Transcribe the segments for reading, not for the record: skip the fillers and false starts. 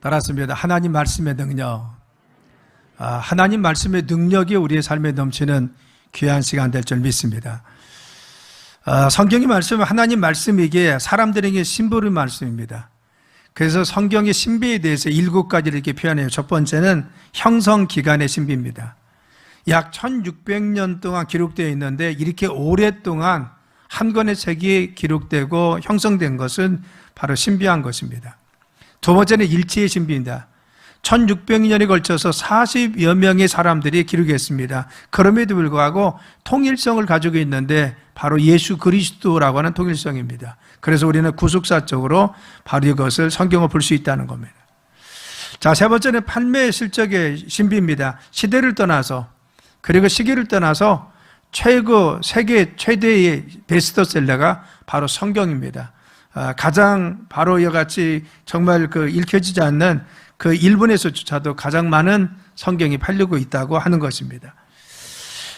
따랐습니다. 하나님 말씀의 능력. 하나님 말씀의 능력이 우리의 삶에 넘치는 귀한 시간 될 줄 믿습니다. 성경의 말씀은 하나님 말씀이기에 사람들에게 신부의 말씀입니다. 그래서 성경의 신비에 대해서 7가지를 이렇게 표현해요. 첫 번째는 형성기간의 신비입니다. 약 1600년 동안 기록되어 있는데 이렇게 오랫동안 한 권의 책이 기록되고 형성된 것은 바로 신비한 것입니다. 두 번째는 일치의 신비입니다. 1600년에 걸쳐서 40여 명의 사람들이 기록했습니다. 그럼에도 불구하고 통일성을 가지고 있는데 바로 예수 그리스도라고 하는 통일성입니다. 그래서 우리는 구속사적으로 바로 이것을 성경을 볼 수 있다는 겁니다. 자, 세 번째는 판매 실적의 신비입니다. 시대를 떠나서 그리고 시기를 떠나서 세계 최대의 베스트셀러가 바로 성경입니다. 가장 바로 이와 같이 정말 읽혀지지 않는 그 일본에서조차도 가장 많은 성경이 팔리고 있다고 하는 것입니다.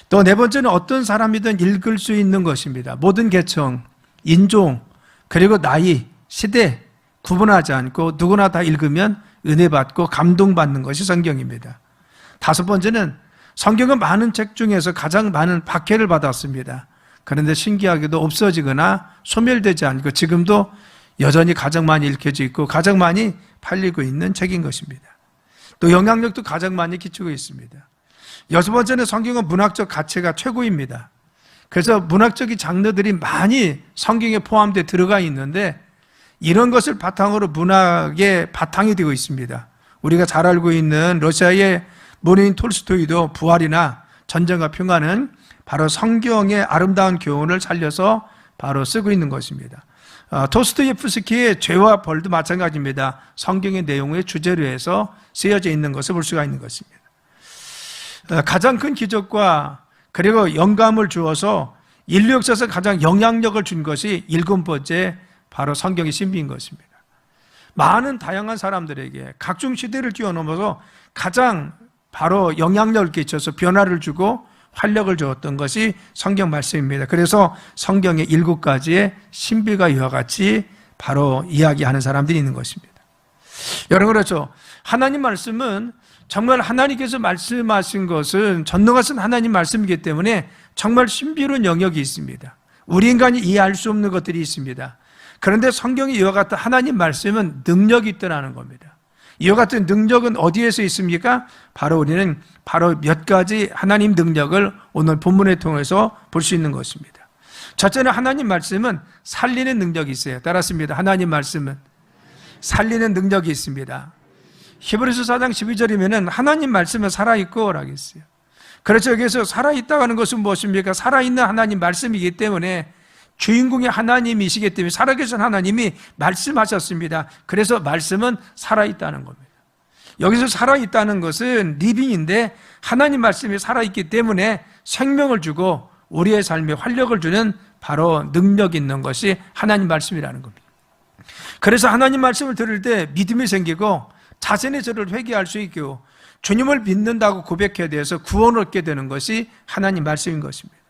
또 네 번째는 어떤 사람이든 읽을 수 있는 것입니다. 모든 계층, 인종, 그리고 나이, 시대 구분하지 않고 누구나 다 읽으면 은혜 받고 감동받는 것이 성경입니다. 다섯 번째는 성경은 많은 책 중에서 가장 많은 박해를 받았습니다. 그런데 신기하게도 없어지거나 소멸되지 않고 지금도 여전히 가장 많이 읽혀져 있고 가장 많이 팔리고 있는 책인 것입니다. 또 영향력도 가장 많이 끼치고 있습니다. 여섯 번째는 성경은 문학적 가치가 최고입니다. 그래서 문학적인 장르들이 많이 성경에 포함되어 들어가 있는데 이런 것을 바탕으로 문학의 바탕이 되고 있습니다. 우리가 잘 알고 있는 러시아의 모린 톨스토이도 부활이나 전쟁과 평화는 바로 성경의 아름다운 교훈을 살려서 바로 쓰고 있는 것입니다. 도스토옙스키의 죄와 벌도 마찬가지입니다. 성경의 내용의 주제로 해서 쓰여져 있는 것을 볼 수가 있는 것입니다. 가장 큰 기적과 그리고 영감을 주어서 인류 역사에서 가장 영향력을 준 것이 7번째 바로 성경의 신비인 것입니다. 많은 다양한 사람들에게 각종 시대를 뛰어넘어서 가장 바로 영향력을 끼쳐서 변화를 주고 활력을 주었던 것이 성경 말씀입니다. 그래서 성경의 7가지의 신비가 이와 같이 바로 이야기하는 사람들이 있는 것입니다. 여러분, 그렇죠. 하나님 말씀은 정말 하나님께서 말씀하신 것은 전능하신 하나님 말씀이기 때문에 정말 신비로운 영역이 있습니다. 우리 인간이 이해할 수 없는 것들이 있습니다. 그런데 성경이 이와 같은 하나님 말씀은 능력이 있다는 겁니다. 이와 같은 능력은 어디에서 있습니까? 바로 우리는 바로 몇 가지 하나님 능력을 오늘 본문을 통해서 볼 수 있는 것입니다. 첫째는 하나님 말씀은 살리는 능력이 있어요. 따랐습니다. 하나님 말씀은 살리는 능력이 있습니다. 히브리서 4장 12절이면 하나님 말씀은 살아있고 라고 했어요. 그렇죠. 여기서 살아있다고 하는 것은 무엇입니까? 살아있는 하나님 말씀이기 때문에 주인공이 하나님이시기 때문에 살아계신 하나님이 말씀하셨습니다. 그래서 말씀은 살아있다는 겁니다. 여기서 살아있다는 것은 리빙인데 하나님 말씀이 살아있기 때문에 생명을 주고 우리의 삶에 활력을 주는 바로 능력 있는 것이 하나님 말씀이라는 겁니다. 그래서 하나님 말씀을 들을 때 믿음이 생기고 자신의 죄를 회개할 수 있고 주님을 믿는다고 고백해야 돼서 구원을 얻게 되는 것이 하나님 말씀인 것입니다.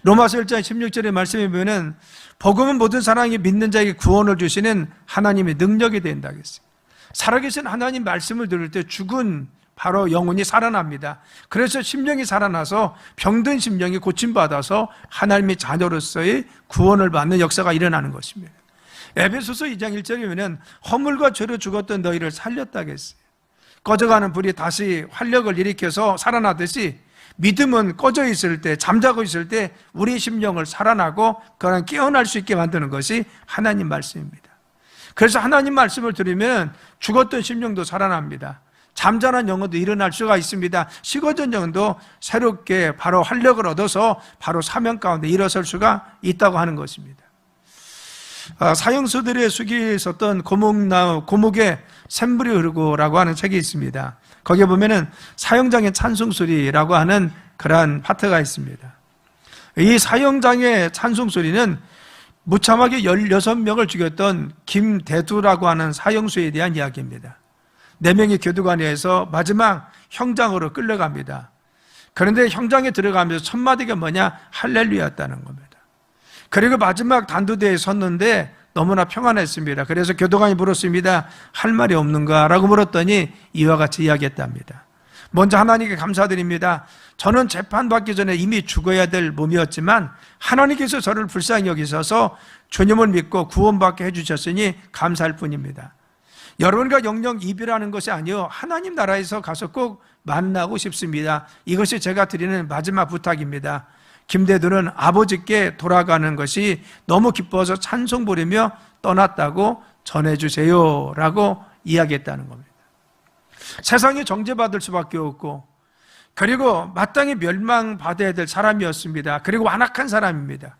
로마서 1장 16절의 말씀에 보면 복음은 모든 사람이 믿는 자에게 구원을 주시는 하나님의 능력이 된다고 했어요. 살아계신 하나님 말씀을 들을 때 죽은 바로 영혼이 살아납니다. 그래서 심령이 살아나서 병든 심령이 고침받아서 하나님의 자녀로서의 구원을 받는 역사가 일어나는 것입니다. 에베소서 2장 1절에 보면 허물과 죄로 죽었던 너희를 살렸다고 했어요. 꺼져가는 불이 다시 활력을 일으켜서 살아나듯이 믿음은 꺼져 있을 때, 잠자고 있을 때 우리의 심령을 살아나고 그런 깨어날 수 있게 만드는 것이 하나님 말씀입니다. 그래서 하나님 말씀을 들으면 죽었던 심령도 살아납니다. 잠자는 영혼도 일어날 수가 있습니다. 식어진 영혼도 새롭게 바로 활력을 얻어서 바로 사명 가운데 일어설 수가 있다고 하는 것입니다. 사형수들의 숙이 있었던 고목에 샘물이 흐르고라고 하는 책이 있습니다. 거기에 보면은 사형장의 찬송소리라고 하는 그러한 파트가 있습니다. 이 사형장의 찬송소리는 무참하게 16명을 죽였던 김대두라고 하는 사형수에 대한 이야기입니다. 4명의 교도관에서 마지막 형장으로 끌려갑니다. 그런데 형장에 들어가면서 첫 마디가 뭐냐? 할렐루야였다는 겁니다. 그리고 마지막 단두대에 섰는데 너무나 평안했습니다. 그래서 교도관이 물었습니다. 할 말이 없는가? 라고 물었더니 이와 같이 이야기했답니다. 먼저 하나님께 감사드립니다. 저는 재판받기 전에 이미 죽어야 될 몸이었지만 하나님께서 저를 불쌍히 여기셔서 주님을 믿고 구원받게 해주셨으니 감사할 뿐입니다. 여러분과 영영 이별하는 것이 아니요 하나님 나라에서 가서 꼭 만나고 싶습니다. 이것이 제가 드리는 마지막 부탁입니다. 김대두는 아버지께 돌아가는 것이 너무 기뻐서 찬송 부르며 떠났다고 전해주세요 라고 이야기했다는 겁니다. 세상에 정죄받을 수밖에 없고 그리고 마땅히 멸망받아야 될 사람이었습니다. 그리고 완악한 사람입니다.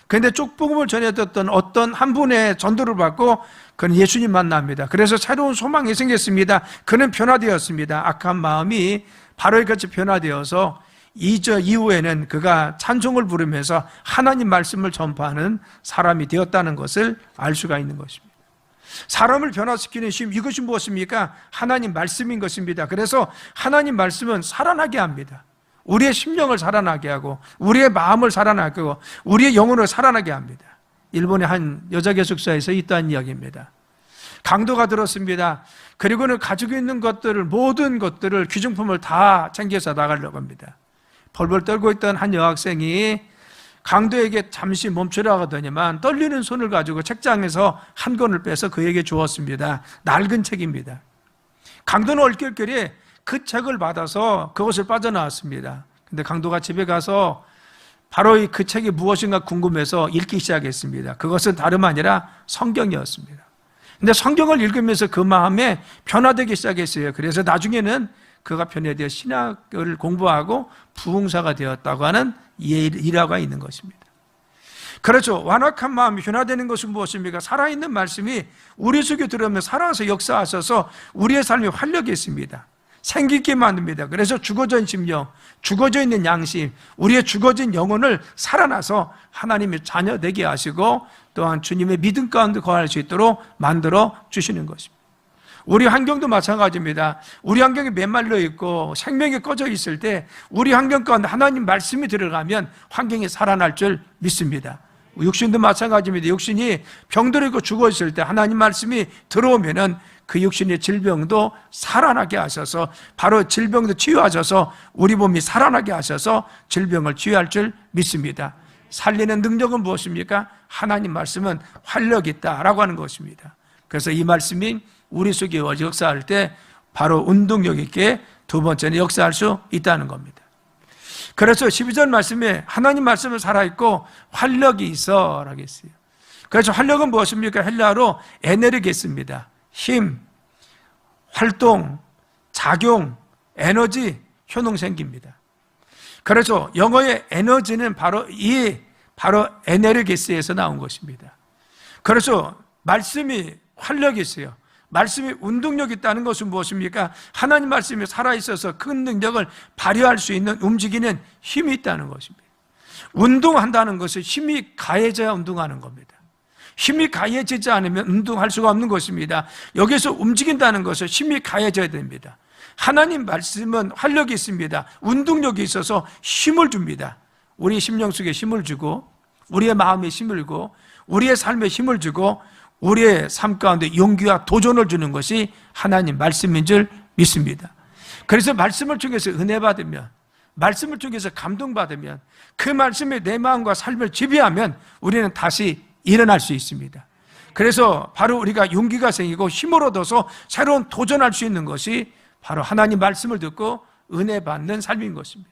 그런데 쪽복음을 전해줬던 어떤 한 분의 전도를 받고 그는 예수님 만납니다. 그래서 새로운 소망이 생겼습니다. 그는 변화되었습니다. 악한 마음이 바로 이같이 변화되어서 이후에는 그가 찬송을 부르면서 하나님 말씀을 전파하는 사람이 되었다는 것을 알 수가 있는 것입니다. 사람을 변화시키는 힘, 이것이 무엇입니까? 하나님 말씀인 것입니다. 그래서 하나님 말씀은 살아나게 합니다. 우리의 심령을 살아나게 하고 우리의 마음을 살아나게 하고 우리의 영혼을 살아나게 합니다. 일본의 한 여자 개숙사에서 있다는 이야기입니다. 강도가 들었습니다. 그리고는 가지고 있는 것들을, 모든 것들을, 귀중품을 다 챙겨서 나가려고 합니다. 벌벌 떨고 있던 한 여학생이 강도에게 잠시 멈추라고 하더니만 떨리는 손을 가지고 책장에서 한 권을 빼서 그에게 주었습니다. 낡은 책입니다. 강도는 얼결결에 그 책을 받아서 그것을 빠져나왔습니다. 근데 강도가 집에 가서 바로 그 책이 무엇인가 궁금해서 읽기 시작했습니다. 그것은 다름 아니라 성경이었습니다. 근데 성경을 읽으면서 그 마음에 변화되기 시작했어요. 그래서 나중에는 그가 변화되어 신학을 공부하고 부흥사가 되었다고 하는 일화가 있는 것입니다. 그렇죠. 완악한 마음이 변화되는 것은 무엇입니까? 살아있는 말씀이 우리 속에 들어오면 살아서 역사하셔서 우리의 삶에 활력이 있습니다. 생기게 만듭니다. 그래서 죽어져 있는 심령, 죽어져 있는 양심, 우리의 죽어진 영혼을 살아나서 하나님의 자녀 되게 하시고 또한 주님의 믿음 가운데 거할 수 있도록 만들어 주시는 것입니다. 우리 환경도 마찬가지입니다. 우리 환경이 메말라 있고 생명이 꺼져 있을 때 우리 환경 가운데 하나님 말씀이 들어가면 환경이 살아날 줄 믿습니다. 육신도 마찬가지입니다. 육신이 병들고 죽어 있을 때 하나님 말씀이 들어오면은 그 육신의 질병도 살아나게 하셔서 바로 질병도 치유하셔서 우리 몸이 살아나게 하셔서 질병을 치유할 줄 믿습니다. 살리는 능력은 무엇입니까? 하나님 말씀은 활력이 있다라고 하는 것입니다. 그래서 이 말씀이 우리 속에 역사할 때 바로 운동력 있게 두 번째는 역사할 수 있다는 겁니다. 그래서 12절 말씀에 하나님 말씀은 살아있고 활력이 있어 라고 했어요. 그래서 활력은 무엇입니까? 헬라어로 에네르게스입니다. 힘, 활동, 작용, 에너지, 효능 생깁니다. 그래서 영어의 에너지는 바로 에네르게스에서 나온 것입니다. 그래서 말씀이 활력이 있어요. 말씀이 운동력이 있다는 것은 무엇입니까? 하나님 말씀이 살아있어서 큰 능력을 발휘할 수 있는 움직이는 힘이 있다는 것입니다. 운동한다는 것은 힘이 가해져야 운동하는 겁니다. 힘이 가해지지 않으면 운동할 수가 없는 것입니다. 여기서 움직인다는 것은 힘이 가해져야 됩니다. 하나님 말씀은 활력이 있습니다. 운동력이 있어서 힘을 줍니다. 우리 심령 속에 힘을 주고 우리의 마음에 힘을 주고 우리의 삶에 힘을 주고 우리의 삶 가운데 용기와 도전을 주는 것이 하나님 말씀인 줄 믿습니다. 그래서 말씀을 통해서 은혜 받으면, 말씀을 통해서 감동받으면, 그 말씀이 내 마음과 삶을 지배하면 우리는 다시 일어날 수 있습니다. 그래서 바로 우리가 용기가 생기고 힘을 얻어서 새로운 도전할 수 있는 것이 바로 하나님 말씀을 듣고 은혜 받는 삶인 것입니다.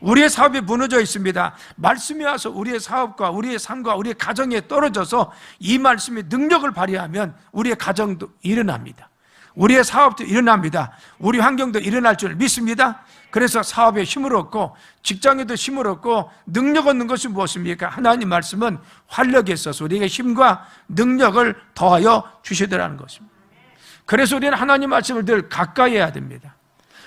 우리의 사업이 무너져 있습니다. 말씀이 와서 우리의 사업과 우리의 삶과 우리의 가정에 떨어져서 이 말씀이 능력을 발휘하면 우리의 가정도 일어납니다. 우리의 사업도 일어납니다. 우리 환경도 일어날 줄 믿습니다. 그래서 사업에 힘을 얻고 직장에도 힘을 얻고 능력 얻는 것이 무엇입니까? 하나님 말씀은 활력이 있어서 우리에게 힘과 능력을 더하여 주시더라는 것입니다. 그래서 우리는 하나님 말씀을 늘 가까이 해야 됩니다.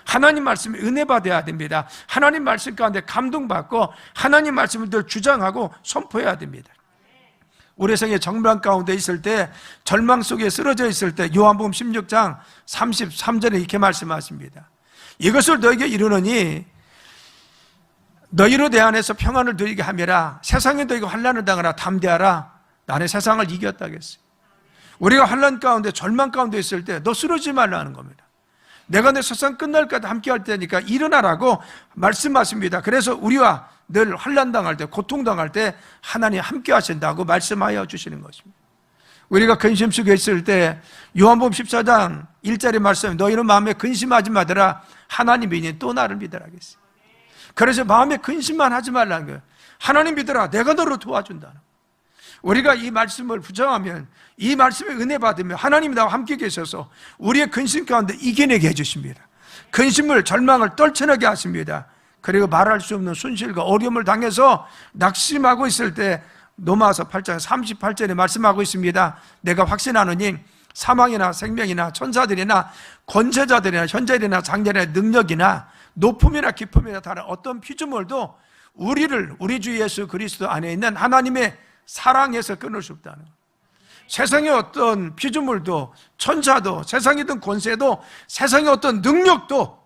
하나님 말씀에 은혜 받아야 됩니다. 하나님 말씀 가운데 감동받고 하나님 말씀을 늘 주장하고 선포해야 됩니다. 우리 생의 정말 가운데 있을 때, 절망 속에 쓰러져 있을 때 요한복음 16장 33절에 이렇게 말씀하십니다. 이것을 너에게 이르노니 너희로 내 안에서 평안을 누리게 함이라. 세상에 너희가 환난을 당하라. 담대하라. 나는 세상을 이겼다겠어요. 우리가 환난 가운데 절망 가운데 있을 때 너 쓰러지지 말라는 겁니다. 내가 내 세상 끝날까지 함께 할 테니까 일어나라고 말씀하십니다. 그래서 우리와 늘 환난 당할 때, 고통 당할 때 하나님 함께 하신다고 말씀하여 주시는 것입니다. 우리가 근심 속에 있을 때 요한복음 14장 1절의 말씀, 너희는 마음에 근심하지 마더라. 하나님이니 또 나를 믿으라 하겠어요. 그래서 마음에 근심만 하지 말라는 거예요. 하나님 믿으라. 내가 너를 도와준다는 거예요. 우리가 이 말씀을 부정하면, 이 말씀에 은혜 받으면 하나님이 나와 함께 계셔서 우리의 근심 가운데 이겨내게 해주십니다. 근심을, 절망을 떨쳐내게 하십니다. 그리고 말할 수 없는 손실과 어려움을 당해서 낙심하고 있을 때 로마서 8장 38절에 말씀하고 있습니다. 내가 확신하노니 사망이나 생명이나 천사들이나 권세자들이나 현재이나 장래나 능력이나 높음이나 깊음이나 다른 어떤 피조물도 우리를, 우리 주 예수 그리스도 안에 있는 하나님의 사랑에서 끊을 수 없다는 거예요. 세상의 어떤 피조물도, 천사도, 세상의 어떤 권세도, 세상의 어떤 능력도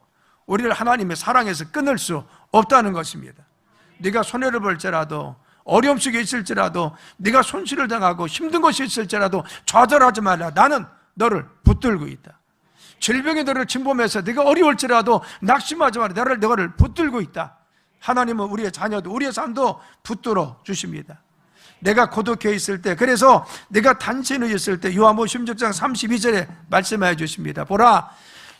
우리를 하나님의 사랑에서 끊을 수 없다는 것입니다. 네가 손해를 볼지라도, 어려움 속에 있을지라도, 네가 손실을 당하고 힘든 것이 있을지라도 좌절하지 말라. 나는 너를 붙들고 있다. 질병이 너를 침범해서 네가 어려울지라도 낙심하지 말라. 너를 붙들고 있다. 하나님은 우리의 자녀도, 우리의 삶도 붙들어 주십니다. 내가 고독해 있을 때, 그래서 내가 단신에 있을 때 요한복음 16장 32절에 말씀해 주십니다. 보라,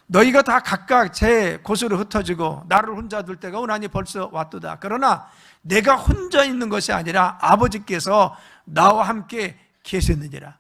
너희가 다 각각 제 곳으로 흩어지고 나를 혼자 둘 때가 오나니 벌써 왔도다. 그러나 내가 혼자 있는 것이 아니라 아버지께서 나와 함께 계셨느니라.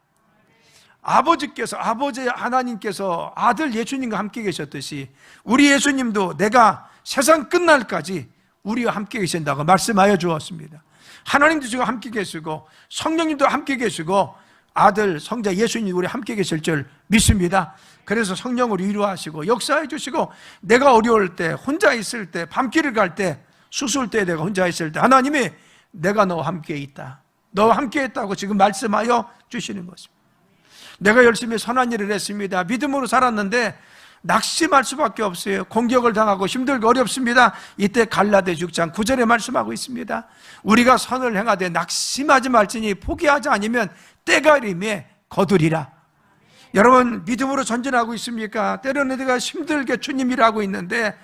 아버지께서, 아버지 하나님께서 아들 예수님과 함께 계셨듯이 우리 예수님도 내가 세상 끝날까지 우리와 함께 계신다고 말씀하여 주었습니다. 하나님도 지금 함께 계시고 성령님도 함께 계시고 아들 성자 예수님이 우리 함께 계실 줄 믿습니다. 그래서 성령을 위로하시고 역사해 주시고, 내가 어려울 때, 혼자 있을 때, 밤길을 갈 때, 수술 때 내가 혼자 있을 때 하나님이 내가 너와 함께 있다, 너와 함께 했다고 지금 말씀하여 주시는 것입니다. 내가 열심히 선한 일을 했습니다, 믿음으로 살았는데 낙심할 수밖에 없어요. 공격을 당하고 힘들고 어렵습니다. 이때 갈라디아 6장 9절에 말씀하고 있습니다. 우리가 선을 행하되 낙심하지 말지니 포기하지 않으면 때가 이름에 거두리라. 여러분, 믿음으로 전진하고 있습니까? 때로는 내가 힘들게 주님 일하고 있는데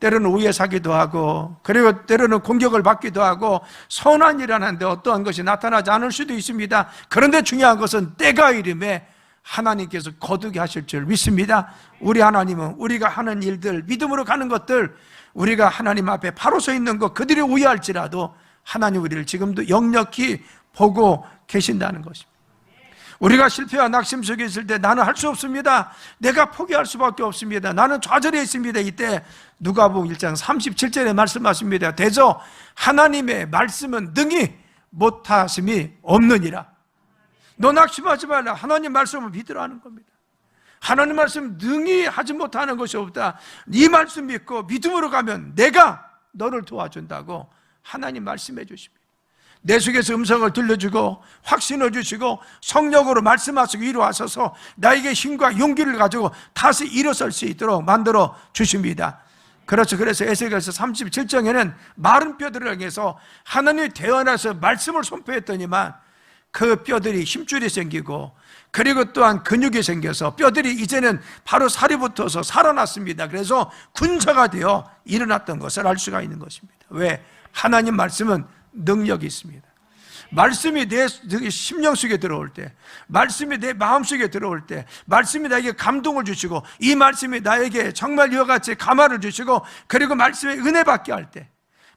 때로는 오해 사기도 하고, 그리고 때로는 공격을 받기도 하고, 선한 일 하는데 어떠한 것이 나타나지 않을 수도 있습니다. 그런데 중요한 것은 때가 이름에 하나님께서 거두게 하실 줄 믿습니다. 우리 하나님은 우리가 하는 일들, 믿음으로 가는 것들, 우리가 하나님 앞에 바로 서 있는 것 그들이 오해할지라도 하나님 우리를 지금도 역력히 보고 계신다는 것입니다. 우리가 실패와 낙심 속에 있을 때 나는 할 수 없습니다, 내가 포기할 수밖에 없습니다, 나는 좌절해 있습니다. 이때 누가복음 1장 37절에 말씀하십니다. 대저 하나님의 말씀은 능히 못하심이 없느니라. 너 낙심하지 말라. 하나님 말씀을 믿으라는 겁니다. 하나님 말씀 능히 하지 못하는 것이 없다. 이 말씀 믿고 믿음으로 가면 내가 너를 도와준다고 하나님 말씀해 주십니다. 내 속에서 음성을 들려주고 확신을 주시고 성령으로 말씀하시고 위로하셔서 나에게 힘과 용기를 가지고 다시 일어설 수 있도록 만들어 주십니다. 그렇죠. 그래서 에스겔서 37장에는 마른 뼈들을 향해서 하나님이 대언해서 말씀을 선포했더니만 그 뼈들이 힘줄이 생기고, 그리고 또한 근육이 생겨서 뼈들이 이제는 바로 살이 붙어서 살아났습니다. 그래서 군사가 되어 일어났던 것을 알 수가 있는 것입니다. 왜? 하나님 말씀은 능력이 있습니다. 말씀이 내 심령 속에 들어올 때, 말씀이 내 마음 속에 들어올 때, 말씀이 나에게 감동을 주시고, 이 말씀이 나에게 정말 이와 같이 감화를 주시고, 그리고 말씀에 은혜 받게 할 때,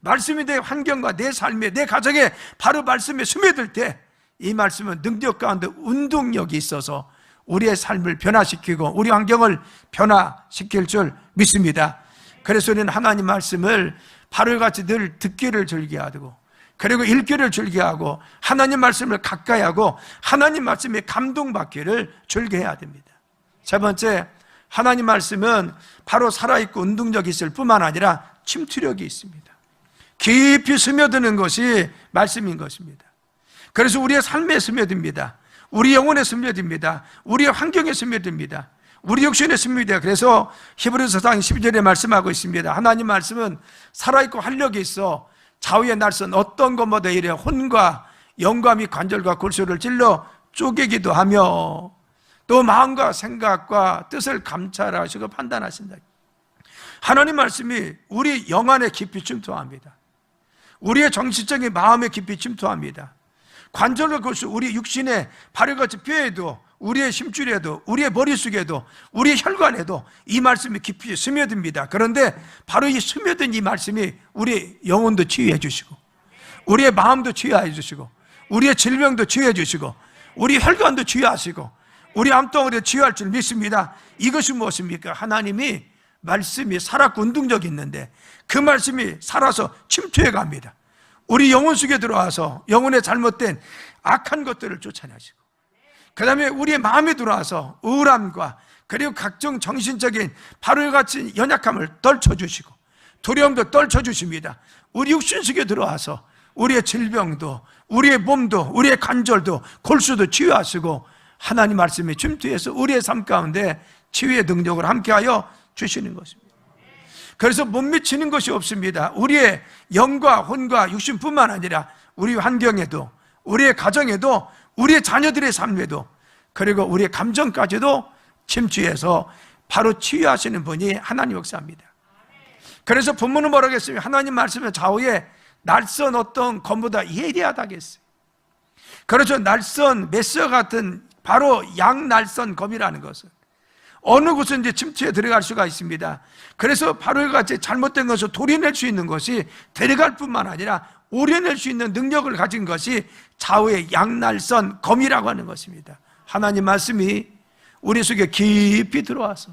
말씀이 내 환경과 내 삶에, 내 가정에 바로 말씀에 스며들 때, 이 말씀은 능력 가운데 운동력이 있어서 우리의 삶을 변화시키고 우리 환경을 변화시킬 줄 믿습니다. 그래서 우리는 하나님 말씀을 바로 같이 늘 듣기를 즐겨하고, 그리고 읽기를 즐겨하고, 하나님 말씀을 가까이 하고 하나님 말씀에 감동받기를 즐겨해야 됩니다. 세 번째, 하나님 말씀은 바로 살아있고 운동력이 있을 뿐만 아니라 침투력이 있습니다. 깊이 스며드는 것이 말씀인 것입니다. 그래서 우리의 삶에 스며듭니다. 우리 영혼에 스며듭니다. 우리의 환경에 스며듭니다. 우리 육신에 스며듭니다. 그래서 히브리서 4장 12절에 말씀하고 있습니다. 하나님 말씀은 살아있고 활력이 있어 좌우의 날선 어떤 것보다 이래 혼과 영과 및 관절과 골수를 찔러 쪼개기도 하며 또 마음과 생각과 뜻을 감찰하시고 판단하신다. 하나님 말씀이 우리 영 안에 깊이 침투합니다. 우리의 정신적인 마음에 깊이 침투합니다. 관절과 골수, 우리 육신의 발효같이 뼈에도, 우리의 심줄에도, 우리의 머릿속에도, 우리의 혈관에도 이 말씀이 깊이 스며듭니다. 그런데 바로 이 스며든 이 말씀이 우리 영혼도 치유해 주시고, 우리의 마음도 치유해 주시고, 우리의 질병도 치유해 주시고, 우리 혈관도 치유하시고, 우리 암덩어리도 치유할 줄 믿습니다. 이것이 무엇입니까? 하나님이 말씀이 살았고 운동력이 있는데 그 말씀이 살아서 침투해 갑니다. 우리 영혼 속에 들어와서 영혼의 잘못된 악한 것들을 쫓아내시고, 그 다음에 우리의 마음에 들어와서 우울함과 그리고 각종 정신적인 발효같이 연약함을 떨쳐주시고 두려움도 떨쳐주십니다. 우리 육신 속에 들어와서 우리의 질병도, 우리의 몸도, 우리의 관절도, 골수도 치유하시고 하나님 말씀에 침투해서 우리의 삶 가운데 치유의 능력을 함께하여 주시는 것입니다. 그래서 못 미치는 것이 없습니다. 우리의 영과 혼과 육신뿐만 아니라 우리 환경에도, 우리의 가정에도, 우리의 자녀들의 삶에도, 그리고 우리의 감정까지도 침투해서 바로 치유하시는 분이 하나님 역사입니다. 그래서 본문은 뭐라고 했어요? 하나님 말씀의 좌우에 날선 어떤 검보다 예리하다고 했어요. 그렇죠. 날선 메스와 같은 바로 양날선 검이라는 것은 어느 곳든지 침투에 들어갈 수가 있습니다. 그래서 바로 이같이 잘못된 것을 도려낼 수 있는 것이 데려갈 뿐만 아니라 오려낼 수 있는 능력을 가진 것이 좌우의 양날선 검이라고 하는 것입니다. 하나님 말씀이 우리 속에 깊이 들어와서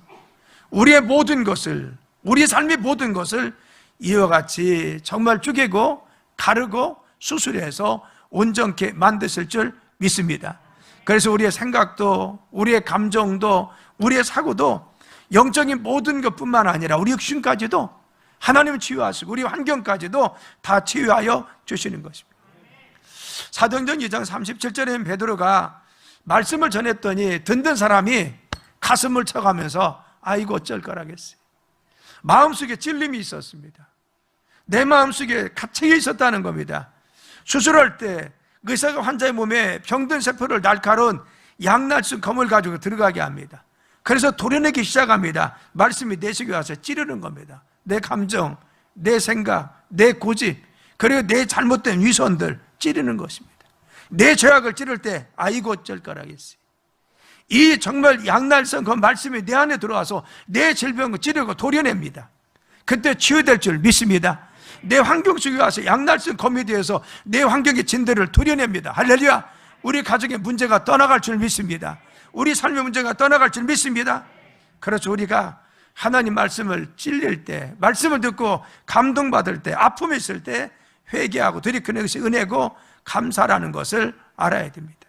우리의 모든 것을, 우리 삶의 모든 것을 이와 같이 정말 쪼개고 가르고 수술해서 온전케 만드실 줄 믿습니다. 그래서 우리의 생각도, 우리의 감정도, 우리의 사고도, 영적인 모든 것뿐만 아니라 우리 육신까지도 하나님은 치유하시고 우리 환경까지도 다 치유하여 주시는 것입니다. 사도행전 2장 37절에 베드로가 말씀을 전했더니 듣는 사람이 가슴을 쳐가면서 아이고 어쩔 거라겠어요. 마음속에 찔림이 있었습니다. 내 마음속에 가책이 있었다는 겁니다. 수술할 때 의사가 환자의 몸에 병든 세포를 날카로운 양날순 검을 가지고 들어가게 합니다. 그래서 도려내기 시작합니다. 말씀이 내 속에 와서 찌르는 겁니다. 내 감정, 내 생각, 내 고집, 그리고 내 잘못된 위선들 찌르는 것입니다. 내 죄악을 찌를 때 아이고 어쩔 거라겠어요. 이 정말 양날선 그 말씀이 내 안에 들어와서 내 질병을 찌르고 도려냅니다. 그때 치유될 줄 믿습니다. 내 환경 속에 와서 양날선 검에 대해서 내 환경의 진들을 도려냅니다. 할렐루야. 우리 가정의 문제가 떠나갈 줄 믿습니다. 우리 삶의 문제가 떠나갈 줄 믿습니다. 그래서 우리가 하나님 말씀을 찔릴 때, 말씀을 듣고 감동받을 때, 아픔이 있을 때 회개하고 들이키는 것이 은혜고 감사라는 것을 알아야 됩니다.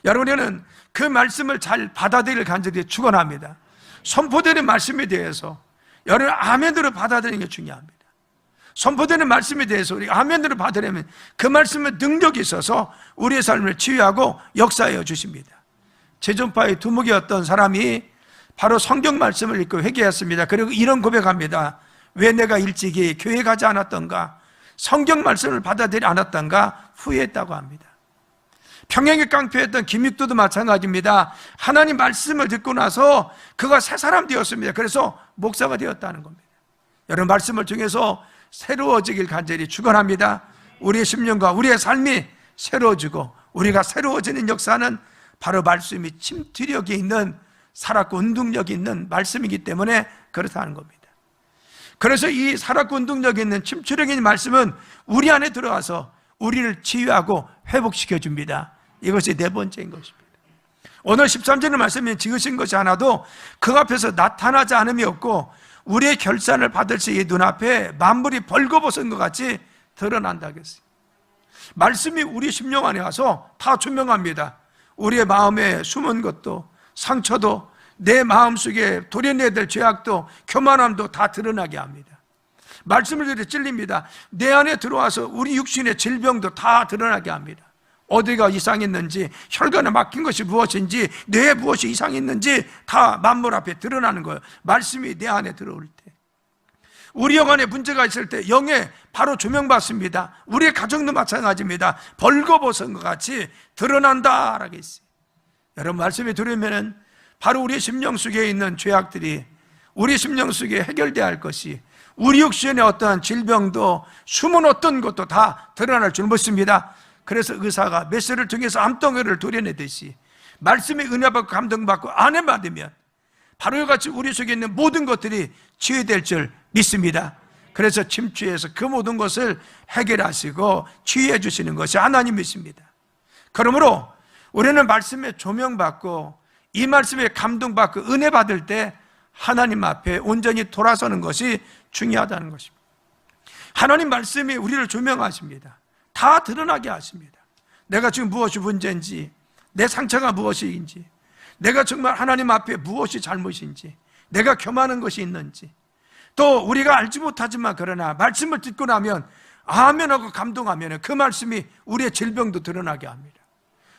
여러분은 그 말씀을 잘 받아들일 간절히 축원합니다. 선포되는 말씀에 대해서 여러분 아멘으로 받아들이는 게 중요합니다. 선포되는 말씀에 대해서 우리가 아멘으로 받으려면 그 말씀의 능력이 있어서 우리의 삶을 치유하고 역사하여 주십니다. 제존파의 두목이었던 사람이 바로 성경 말씀을 읽고 회개했습니다. 그리고 이런 고백합니다. 왜 내가 일찍이 교회 가지 않았던가, 성경 말씀을 받아들이지 않았던가 후회했다고 합니다. 평양에 깡패했던 김익도도 마찬가지입니다. 하나님 말씀을 듣고 나서 그가 새 사람 되었습니다. 그래서 목사가 되었다는 겁니다. 여러분 말씀을 통해서 새로워지길 간절히 축원합니다. 우리의 심령과 우리의 삶이 새로워지고 우리가 새로워지는 역사는 바로 말씀이 침투력이 있는, 살았고 운동력이 있는 말씀이기 때문에 그렇다는 겁니다. 그래서 이 살았고 운동력이 있는 침투력이 있는 말씀은 우리 안에 들어와서 우리를 치유하고 회복시켜 줍니다. 이것이 네 번째인 것입니다. 오늘 13절의 말씀이 지으신 것이 하나도 그 앞에서 나타나지 않음이 없고 우리의 결산을 받을 시에 눈앞에 만물이 벌거벗은 것 같이 드러난다고 했어요. 말씀이 우리 심령 안에 와서 다 조명합니다. 우리의 마음에 숨은 것도, 상처도, 내 마음속에 도려내야 될 죄악도, 교만함도 다 드러나게 합니다. 말씀을 들여 찔립니다. 내 안에 들어와서 우리 육신의 질병도 다 드러나게 합니다. 어디가 이상했는지, 혈관에 막힌 것이 무엇인지, 뇌에 무엇이 이상했는지 다 만물 앞에 드러나는 거예요. 말씀이 내 안에 들어올 때. 우리 영 안에 문제가 있을 때 영에 바로 조명받습니다. 우리의 가정도 마찬가지입니다. 벌거벗은 것 같이 드러난다라고 했어요. 여러분, 말씀이 들으면은 바로 우리 심령 속에 있는 죄악들이 우리 심령 속에 해결돼야 할 것이, 우리 육신의 어떠한 질병도 숨은 어떤 것도 다 드러날 줄 믿습니다. 그래서 의사가 메스를 통해서 암덩어리를 도려내듯이 말씀의 은혜받고 감동받고 안에 받으면 바로 이같이 우리 속에 있는 모든 것들이 치유될 줄 믿습니다. 그래서 침추해서 그 모든 것을 해결하시고 치유해 주시는 것이 하나님이십니다. 그러므로 우리는 말씀에 조명받고 이 말씀에 감동받고 은혜 받을 때 하나님 앞에 온전히 돌아서는 것이 중요하다는 것입니다. 하나님 말씀이 우리를 조명하십니다. 다 드러나게 하십니다. 내가 지금 무엇이 문제인지, 내 상처가 무엇인지, 내가 정말 하나님 앞에 무엇이 잘못인지, 내가 겸하는 것이 있는지, 또 우리가 알지 못하지만 그러나 말씀을 듣고 나면 아멘하고 감동하면 그 말씀이 우리의 질병도 드러나게 합니다.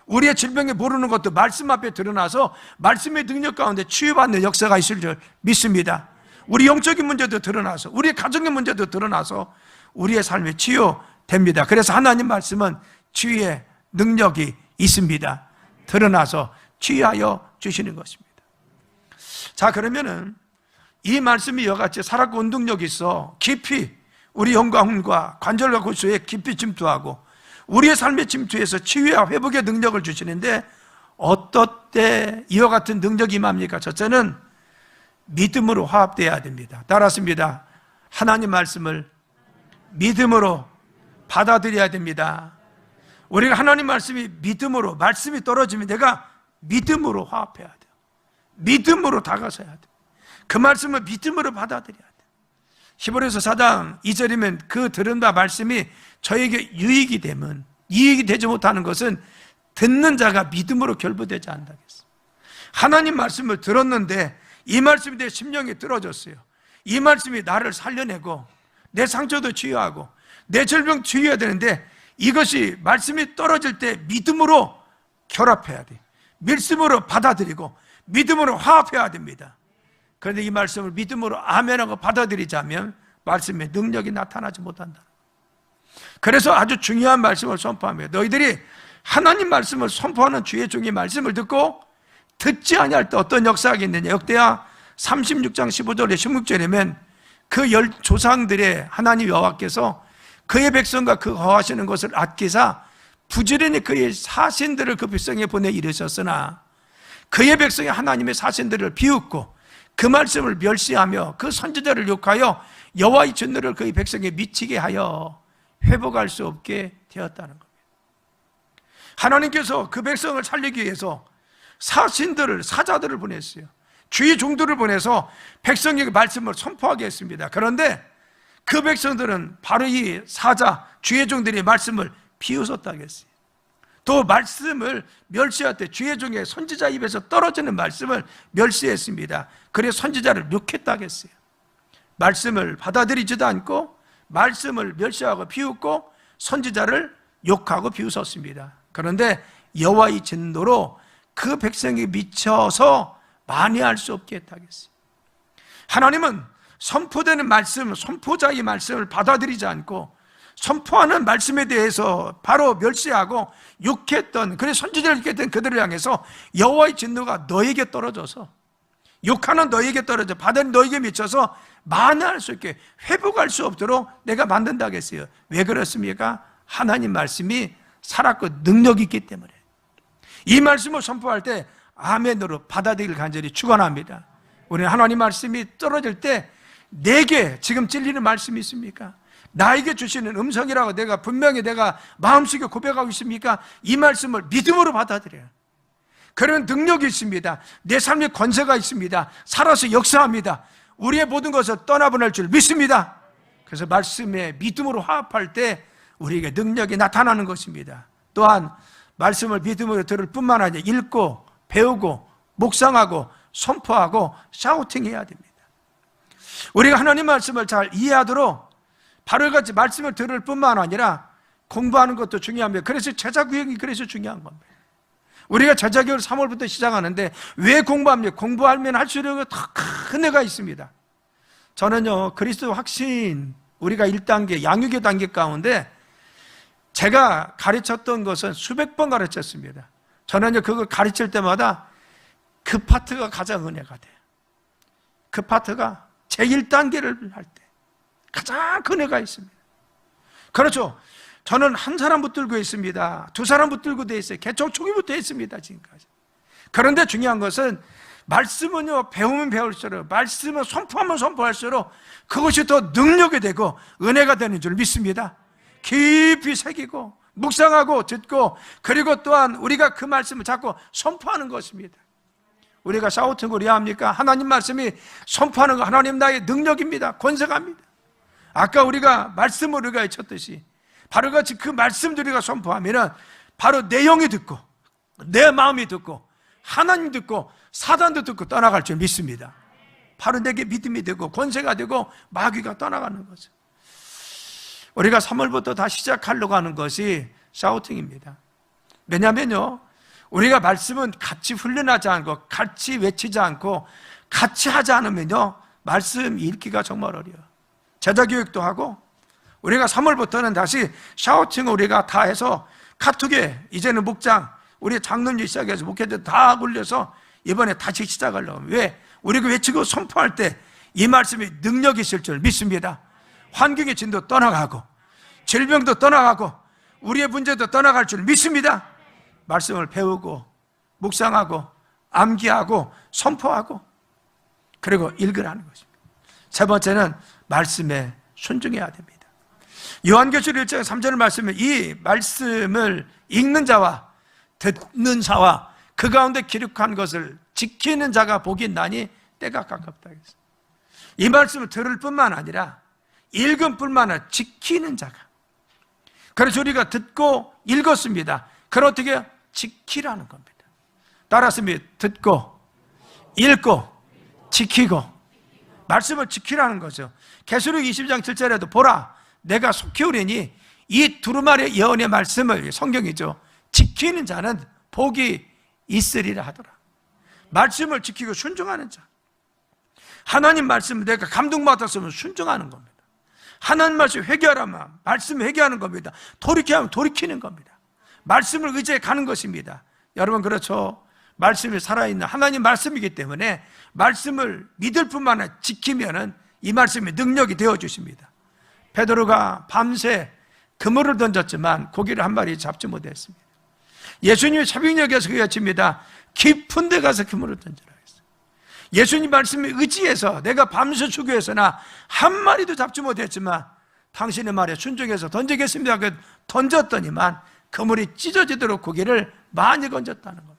우리의 질병에 모르는 것도 말씀 앞에 드러나서 말씀의 능력 가운데 치유받는 역사가 있을 줄 믿습니다. 우리 영적인 문제도 드러나서, 우리의 가정의 문제도 드러나서 우리의 삶에 치유됩니다. 그래서 하나님 말씀은 치유의 능력이 있습니다. 드러나서 치유하여 주시는 것입니다. 자, 그러면은 이 말씀이 이와 같이 살았고 운동력이 있어 깊이 우리 영광과 관절과 골수에 깊이 침투하고 우리의 삶의 침투에서 치유와 회복의 능력을 주시는데, 어떨 때 이와 같은 능력이 임합니까? 첫째는 믿음으로 화합되어야 됩니다. 따랐습니다. 하나님 말씀을 믿음으로 받아들여야 됩니다. 우리가 하나님 말씀이 믿음으로, 말씀이 떨어지면 내가 믿음으로 화합해야 돼요. 믿음으로 다가서야 돼요. 그 말씀을 믿음으로 받아들여야 돼요. 히브리서 4장 2절이면 그 들은 바 말씀이 저에게 유익이 되면, 이익이 되지 못하는 것은 듣는 자가 믿음으로 결부되지 않다겠어. 하나님 말씀을 들었는데 이 말씀이 내 심령에 들어졌어요. 이 말씀이 나를 살려내고 내 상처도 치유하고 내 질병 치유해야 되는데, 이것이 말씀이 떨어질 때 믿음으로 결합해야 돼. 믿음으로 받아들이고 믿음으로 화합해야 됩니다. 그런데 이 말씀을 믿음으로 아멘하고 받아들이자면 말씀의 능력이 나타나지 못한다. 그래서 아주 중요한 말씀을 선포합니다. 너희들이 하나님 말씀을 선포하는 주의 종의 말씀을 듣고 듣지 아니할 때 어떤 역사가 있느냐. 역대하 36장 15절에 16절이면 그 열 조상들의 하나님 여호와께서 그의 백성과 그 거하시는 것을 아끼사 부지런히 그의 사신들을 그 백성에 보내 이르셨으나 그의 백성이 하나님의 사신들을 비웃고 그 말씀을 멸시하며 그 선지자를 욕하여 여호와의 진노를 그의 백성에 미치게 하여 회복할 수 없게 되었다는 겁니다. 하나님께서 그 백성을 살리기 위해서 사신들을, 사자들을 보냈어요. 주의 종들을 보내서 백성에게 말씀을 선포하게 했습니다. 그런데 그 백성들은 바로 이 사자, 주의 종들이 말씀을 비웃었다고 했어요. 또 말씀을 멸시할 때 주의 종의 선지자 입에서 떨어지는 말씀을 멸시했습니다. 그래서 선지자를 욕했다고 했어요. 말씀을 받아들이지도 않고 말씀을 멸시하고 비웃고 선지자를 욕하고 비웃었습니다. 그런데 여호와의 진노로 그 백성이 미쳐서 만회할 수 없게 했다고 했어요. 하나님은 선포되는 말씀, 선포자의 말씀을 받아들이지 않고 선포하는 말씀에 대해서 바로 멸시하고 욕했던, 그래서 선지자를 욕했던 그들을 향해서 여호와의 진노가 너에게 떨어져서, 욕하는 너에게 떨어져 받은 너에게 미쳐서 만회할 수 있게, 회복할 수 없도록 내가 만든다고 했어요. 왜 그렇습니까? 하나님 말씀이 살았고 능력이 있기 때문에. 이 말씀을 선포할 때 아멘으로 받아들이길 간절히 축원합니다. 우리는 하나님 말씀이 떨어질 때 내게 지금 찔리는 말씀이 있습니까? 나에게 주시는 음성이라고 내가 분명히 내가 마음속에 고백하고 있습니까? 이 말씀을 믿음으로 받아들여요. 그런 능력이 있습니다. 내 삶에 권세가 있습니다. 살아서 역사합니다. 우리의 모든 것을 떠나보낼 줄 믿습니다. 그래서 말씀에 믿음으로 화합할 때 우리에게 능력이 나타나는 것입니다. 또한 말씀을 믿음으로 들을 뿐만 아니라 읽고 배우고 묵상하고 선포하고 샤우팅해야 됩니다. 우리가 하나님 말씀을 잘 이해하도록 바로 같이 말씀을 들을 뿐만 아니라 공부하는 것도 중요합니다. 그래서 제자교육이 그래서 중요한 겁니다. 우리가 제자교육을 3월부터 시작하는데 왜 공부합니까? 공부하면 할수록 더 큰 은혜가 있습니다. 저는요, 그리스도 확신, 우리가 1단계, 양육의 단계 가운데 제가 가르쳤던 것은 수백 번 가르쳤습니다. 저는요, 그걸 가르칠 때마다 그 파트가 가장 은혜가 돼요. 그 파트가 제1단계를 할 때 가장 은혜가 있습니다. 그렇죠. 저는 한 사람 붙들고 있습니다. 두 사람 붙들고 돼 있어요. 개척 초기부터 했습니다, 지금까지. 그런데 중요한 것은 말씀은요, 배우면 배울수록, 말씀은 선포하면 선포할수록 그것이 더 능력이 되고 은혜가 되는 줄 믿습니다. 깊이 새기고 묵상하고 듣고, 그리고 또한 우리가 그 말씀을 자꾸 선포하는 것입니다. 우리가 샤우팅을 해야 합니까? 하나님 말씀이 선포하는 거 하나님 나의 능력입니다. 권세갑니다. 아까 우리가 말씀을 우리가 외쳤듯이 바로 같이 그 말씀들 우리가 선포하면은 바로 내 영이 듣고 내 마음이 듣고 하나님 듣고 사단도 듣고 떠나갈 줄 믿습니다. 바로 내게 믿음이 되고 권세가 되고 마귀가 떠나가는 거죠. 우리가 3월부터 다 시작하려고 하는 것이 샤우팅입니다. 왜냐하면요, 우리가 말씀은 같이 훈련하지 않고 같이 외치지 않고 같이 하지 않으면요, 말씀 읽기가 정말 어려워요. 제자교육도 하고 우리가 3월부터는 다시 샤우팅을 우리가 다 해서 카톡에 이제는 목장, 우리 장로님 시작해서 목회자 다 굴려서 이번에 다시 시작하려고. 왜? 우리가 외치고 선포할 때 이 말씀이 능력이 있을 줄 믿습니다. 환경의 진도 떠나가고 질병도 떠나가고 우리의 문제도 떠나갈 줄 믿습니다. 말씀을 배우고 묵상하고 암기하고 선포하고 그리고 읽으라는 것입니다. 세 번째는 말씀에 순종해야 됩니다. 요한계시록 1장 3절의 말씀은 이 말씀을 읽는 자와 듣는 자와 그 가운데 기록한 것을 지키는 자가 복이 나니 때가 가깝다 했습니다. 이 말씀을 들을 뿐만 아니라 읽은 뿐만 아니라 지키는 자가. 그래서 우리가 듣고 읽었습니다. 그럼 어떻게 지키라는 겁니다. 따라서 듣고 읽고 지키고 말씀을 지키라는 거죠. 계시록 20장 7절에도 보라 내가 속히 오리니 이 두루마리 예언의 말씀을, 성경이죠, 지키는 자는 복이 있으리라 하더라. 말씀을 지키고 순종하는 자. 하나님 말씀을 내가 감동받았으면 순종하는 겁니다. 하나님 말씀 회개하라면 말씀 회개하는 겁니다. 돌이키면 돌이키는 겁니다. 말씀을 의지해 가는 것입니다. 여러분 그렇죠? 말씀이 살아있는 하나님 말씀이기 때문에 말씀을 믿을 뿐만 아니라 지키면은 이 말씀이 능력이 되어주십니다. 베드로가 밤새 그물을 던졌지만 고기를 한 마리 잡지 못했습니다. 예수님이 새벽녘에서 외칩니다. 깊은 데 가서 그물을 던져라 했어요. 예수님 말씀에 의지해서 내가 밤새 수고해서나 한 마리도 잡지 못했지만 당신의 말에 순종해서 던지겠습니다. 던졌더니만 그물이 찢어지도록 고기를 많이 건졌다는 겁니다.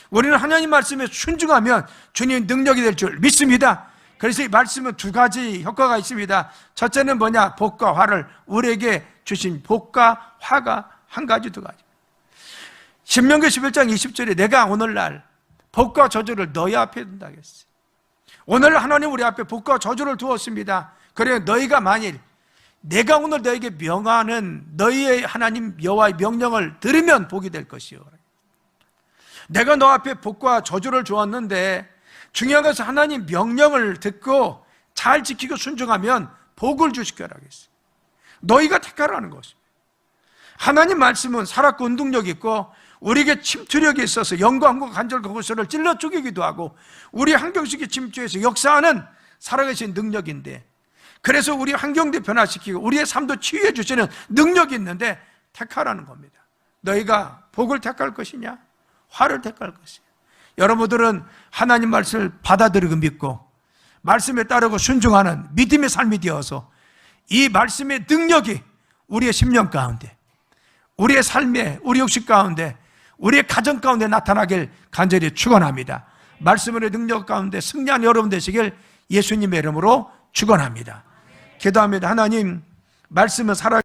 우리는 하나님 말씀에 순종하면 주님 능력이 될 줄 믿습니다. 그래서 이 말씀은 두 가지 효과가 있습니다. 첫째는 뭐냐? 복과 화를 우리에게 주신 복과 화가 한 가지 두 가지. 신명기 11장 20절에 내가 오늘날 복과 저주를 너희 앞에 둔다 했어요. 오늘 하나님 우리 앞에 복과 저주를 두었습니다. 그래 너희가 만일 내가 오늘 너에게 명하는 너희의 하나님 여호와의 명령을 들으면 복이 될 것이요. 내가 너 앞에 복과 저주를 주었는데 중요한 것은 하나님 명령을 듣고 잘 지키고 순종하면 복을 주실 거라고 했어요. 너희가 택하라는 것입니다. 하나님 말씀은 살았고 운동력이 있고 우리에게 침투력이 있어서 영광과 간절과 고소를 찔러 죽이기도 하고 우리 환경식이 침투해서 역사하는 살아계신 능력인데, 그래서 우리 환경도 변화시키고 우리의 삶도 치유해 주시는 능력이 있는데 택하라는 겁니다. 너희가 복을 택할 것이냐 화를 택할 것이냐. 여러분들은 하나님 말씀을 받아들이고 믿고 말씀에 따르고 순종하는 믿음의 삶이 되어서 이 말씀의 능력이 우리의 심령 가운데, 우리의 삶에, 우리 육식 가운데, 우리의 가정 가운데 나타나길 간절히 축원합니다. 말씀의 능력 가운데 승리한 여러분 되시길 예수님의 이름으로 축원합니다. 기도합니다. 하나님, 말씀은 살아